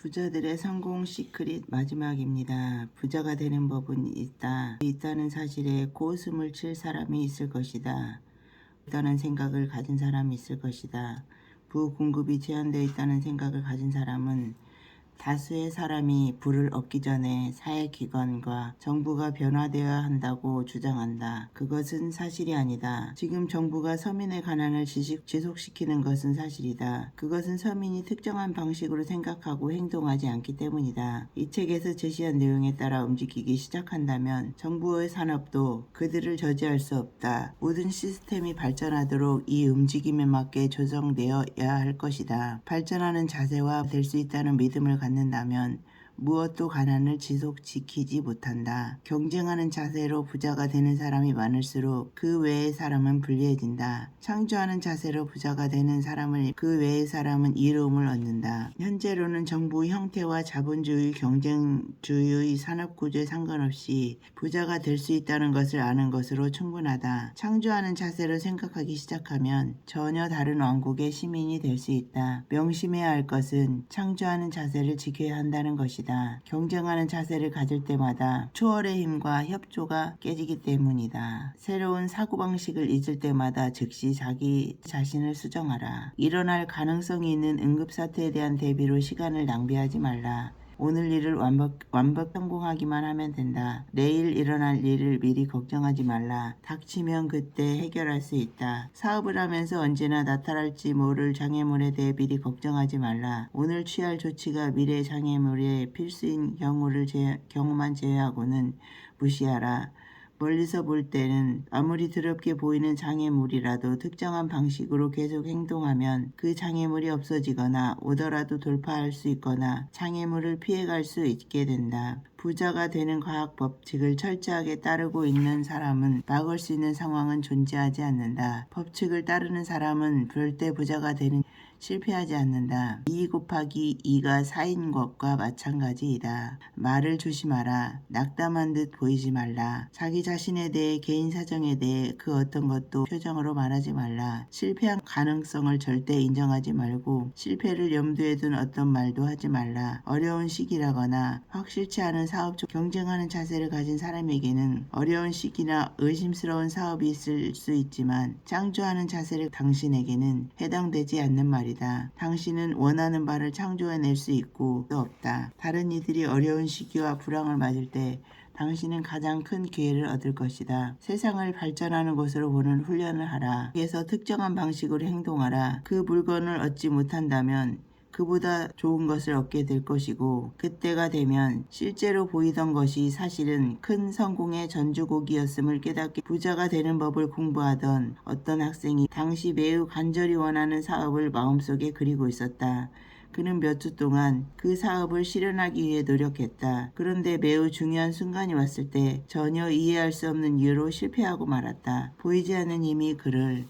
부자들의 성공 시크릿 마지막입니다. 부자가 되는 법은 있다는 사실에 고웃음을 칠 사람이 있을 것이다. 있다는 생각을 가진 사람이 있을 것이다. 부공급이 제한되어 있다는 생각을 가진 사람은 다수의 사람이 부를 얻기 전에 사회기관과 정부가 변화되어야 한다고 주장한다. 그것은 사실이 아니다. 지금 정부가 서민의 가난을 지속시키는 것은 사실이다. 그것은 서민이 특정한 방식으로 생각하고 행동하지 않기 때문이다. 이 책에서 제시한 내용에 따라 움직이기 시작한다면 정부의 산업도 그들을 저지할 수 없다. 모든 시스템이 발전하도록 이 움직임에 맞게 조정되어야 할 것이다. 발전하는 자세와 될 수 있다는 믿음을 갖는다면 무엇도 가난을 지키지 못한다. 경쟁하는 자세로 부자가 되는 사람이 많을수록 그 외의 사람은 불리해진다. 창조하는 자세로 부자가 되는 사람을 그 외의 사람은 이로움을 얻는다. 현재로는 정부 형태와 자본주의 경쟁주의 산업구조에 상관없이 부자가 될 수 있다는 것을 아는 것으로 충분하다. 창조하는 자세로 생각하기 시작하면 전혀 다른 왕국의 시민이 될 수 있다. 명심해야 할 것은 창조하는 자세를 지켜야 한다는 것이다. 경쟁하는 자세를 가질 때마다 초월의 힘과 협조가 깨지기 때문이다. 새로운 사고방식을 잊을 때마다 즉시 자기 자신을 수정하라. 일어날 가능성이 있는 응급사태에 대한 대비로 시간을 낭비하지 말라. 오늘 일을 완벽 성공하기만 하면 된다. 내일 일어날 일을 미리 걱정하지 말라. 닥치면 그때 해결할 수 있다. 사업을 하면서 언제나 나타날지 모를 장애물에 대해 미리 걱정하지 말라. 오늘 취할 조치가 미래 장애물의 필수인 경우만 제외하고는 무시하라. 멀리서 볼 때는 아무리 더럽게 보이는 장애물이라도 특정한 방식으로 계속 행동하면 그 장애물이 없어지거나 오더라도 돌파할 수 있거나 장애물을 피해갈 수 있게 된다. 부자가 되는 과학 법칙을 철저하게 따르고 있는 사람은 막을 수 있는 상황은 존재하지 않는다. 법칙을 따르는 사람은 절대 부자가 되는 실패하지 않는다. 2 곱하기 2가 4인 것과 마찬가지이다. 말을 조심하라. 낙담한 듯 보이지 말라. 자기 자신에 대해 개인 사정에 대해 그 어떤 것도 표정으로 말하지 말라. 실패한 가능성을 절대 인정하지 말고 실패를 염두에 둔 어떤 말도 하지 말라. 어려운 시기라거나 확실치 않은 사업적 경쟁하는 자세를 가진 사람에게는 어려운 시기나 의심스러운 사업이 있을 수 있지만 창조하는 자세를 당신에게는 해당되지 않는 말이다. 당신은 원하는 바를 창조해낼 수 있고 또 없다. 다른 이들이 어려운 시기와 불황을 맞을 때 당신은 가장 큰 기회를 얻을 것이다. 세상을 발전하는 것으로 보는 훈련을 하라. 그래서 특정한 방식으로 행동하라. 그 물건을 얻지 못한다면 그보다 좋은 것을 얻게 될 것이고 그때가 되면 실제로 보이던 것이 사실은 큰 성공의 전주곡이었음을 깨닫게 부자가 되는 법을 공부하던 어떤 학생이 당시 매우 간절히 원하는 사업을 마음속에 그리고 있었다. 그는 몇 주 동안 그 사업을 실현하기 위해 노력했다. 그런데 매우 중요한 순간이 왔을 때 전혀 이해할 수 없는 이유로 실패하고 말았다. 보이지 않는 힘이 그를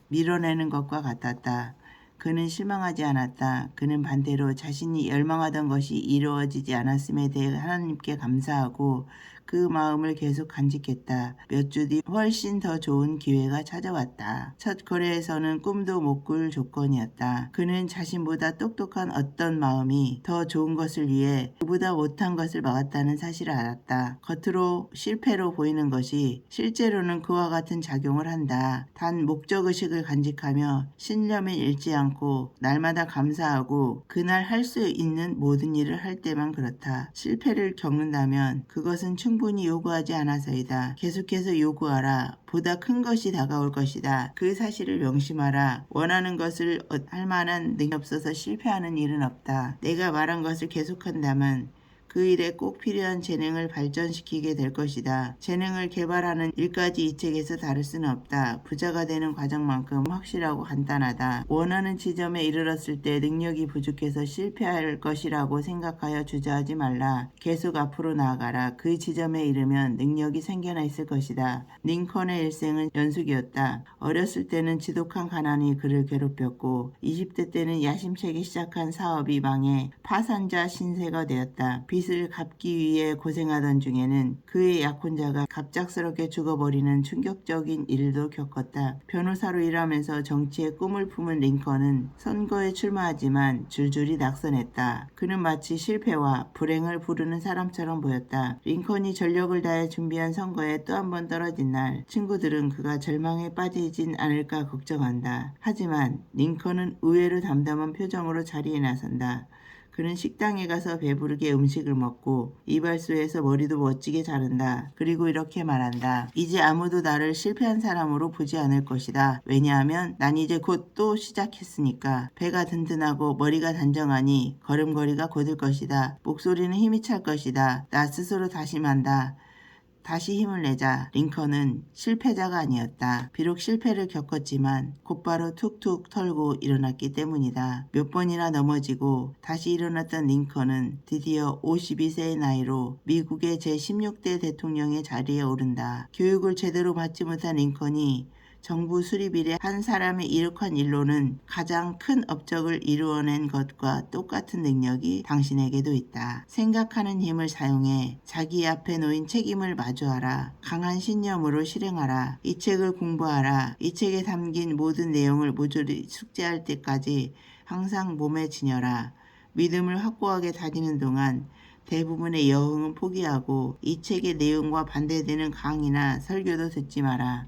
밀어내는 것과 같았다. 그는 실망하지 않았다. 그는 반대로 자신이 열망하던 것이 이루어지지 않았음에 대해 하나님께 감사하고 그 마음을 계속 간직했다. 몇 주 뒤 훨씬 더 좋은 기회가 찾아왔다. 첫 거래에서는 꿈도 못 꿀 조건이었다. 그는 자신보다 똑똑한 어떤 마음이 더 좋은 것을 위해 그보다 못한 것을 막았다는 사실을 알았다. 겉으로 실패로 보이는 것이 실제로는 그와 같은 작용을 한다. 단 목적의식을 간직하며 신념을 잃지 않고 날마다 감사하고 그날 할 수 있는 모든 일을 할 때만 그렇다. 실패를 겪는다면 그것은 충분히 요구하지 않아서이다. 계속해서 요구하라. 보다 큰 것이 다가올 것이다. 그 사실을 명심하라. 원하는 것을 할 만한 능력이 없어서 실패하는 일은 없다. 내가 말한 것을 계속한다면 그 일에 꼭 필요한 재능을 발전시키게 될 것이다. 재능을 개발하는 일까지 이 책에서 다룰 수는 없다. 부자가 되는 과정만큼 확실하고 간단하다. 원하는 지점에 이르렀을 때 능력이 부족해서 실패할 것이라고 생각하여 주저하지 말라. 계속 앞으로 나아가라. 그 지점에 이르면 능력이 생겨나 있을 것이다. 링컨의 일생은 연속이었다. 어렸을 때는 지독한 가난이 그를 괴롭혔고 20대 때는 야심차게 시작한 사업이 망해 파산자 신세가 되었다. 빚을 갚기 위해 고생하던 중에는 그의 약혼자가 갑작스럽게 죽어버리는 충격적인 일도 겪었다. 변호사로 일하면서 정치의 꿈을 품은 링컨은 선거에 출마하지만 줄줄이 낙선했다. 그는 마치 실패와 불행을 부르는 사람처럼 보였다. 링컨이 전력을 다해 준비한 선거에 또 한 번 떨어진 날 친구들은 그가 절망에 빠지진 않을까 걱정한다. 하지만 링컨은 의외로 담담한 표정으로 자리에 나선다. 그는 식당에 가서 배부르게 음식을 먹고 이발소에서 머리도 멋지게 자른다. 그리고 이렇게 말한다. 이제 아무도 나를 실패한 사람으로 보지 않을 것이다. 왜냐하면 난 이제 곧 또 시작했으니까. 배가 든든하고 머리가 단정하니 걸음걸이가 곧을 것이다. 목소리는 힘이 찰 것이다. 나 스스로 다짐한다. 다시 힘을 내자. 링컨은 실패자가 아니었다. 비록 실패를 겪었지만 곧바로 툭툭 털고 일어났기 때문이다. 몇 번이나 넘어지고 다시 일어났던 링컨은 드디어 52세의 나이로 미국의 제16대 대통령의 자리에 오른다. 교육을 제대로 받지 못한 링컨이 정부 수립 이래 한 사람의 이룩한 일로는 가장 큰 업적을 이루어낸 것과 똑같은 능력이 당신에게도 있다. 생각하는 힘을 사용해 자기 앞에 놓인 책임을 마주하라. 강한 신념으로 실행하라. 이 책을 공부하라. 이 책에 담긴 모든 내용을 모조리 숙지할 때까지 항상 몸에 지녀라. 믿음을 확고하게 다지는 동안 대부분의 여흥은 포기하고 이 책의 내용과 반대되는 강의나 설교도 듣지 마라.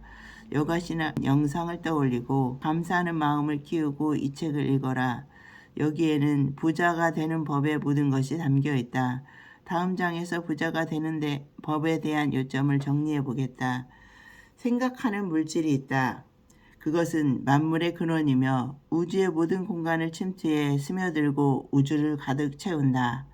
여가시나 영상을 떠올리고 감사하는 마음을 키우고 이 책을 읽어라. 여기에는 부자가 되는 법의 모든 것이 담겨 있다. 다음 장에서 부자가 되는 법에 대한 요점을 정리해 보겠다. 생각하는 물질이 있다. 그것은 만물의 근원이며 우주의 모든 공간을 침투해 스며들고 우주를 가득 채운다.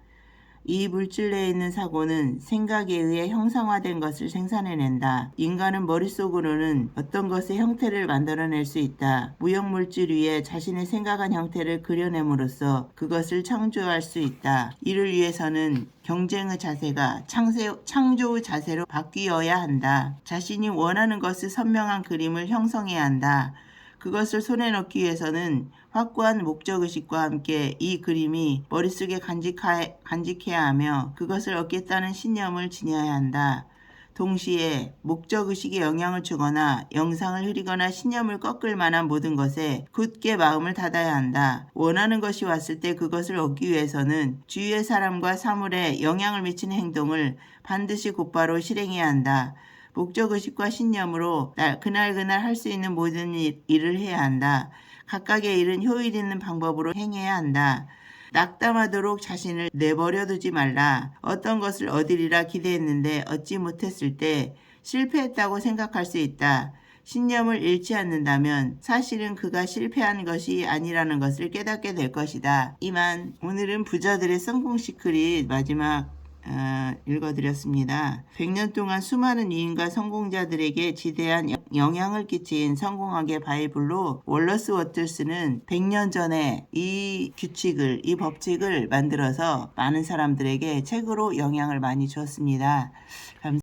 이 물질 내에 있는 사고는 생각에 의해 형상화된 것을 생산해낸다. 인간은 머릿속으로는 어떤 것의 형태를 만들어낼 수 있다. 무형물질 위에 자신의 생각한 형태를 그려냄으로써 그것을 창조할 수 있다. 이를 위해서는 경쟁의 자세가 창조의 자세로 바뀌어야 한다. 자신이 원하는 것을 선명한 그림을 형성해야 한다. 그것을 손에 넣기 위해서는 확고한 목적의식과 함께 이 그림이 머릿속에 간직해야 하며 그것을 얻겠다는 신념을 지녀야 한다. 동시에 목적의식에 영향을 주거나 영상을 흐리거나 신념을 꺾을 만한 모든 것에 굳게 마음을 닫아야 한다. 원하는 것이 왔을 때 그것을 얻기 위해서는 주위의 사람과 사물에 영향을 미치는 행동을 반드시 곧바로 실행해야 한다. 목적의식과 신념으로 그날 할 수 있는 모든 일을 해야 한다. 각각의 일은 효율 있는 방법으로 행해야 한다. 낙담하도록 자신을 내버려 두지 말라. 어떤 것을 얻으리라 기대했는데 얻지 못했을 때 실패했다고 생각할 수 있다. 신념을 잃지 않는다면 사실은 그가 실패한 것이 아니라는 것을 깨닫게 될 것이다. 이만 오늘은 부자들의 성공 시크릿 마지막 읽어드렸습니다. 100년 동안 수많은 위인과 성공자들에게 지대한 영향을 끼친 성공학의 바이블로 월러스 워틀스는 100년 전에 이 법칙을 만들어서 많은 사람들에게 책으로 영향을 많이 주었습니다. 감사합니다.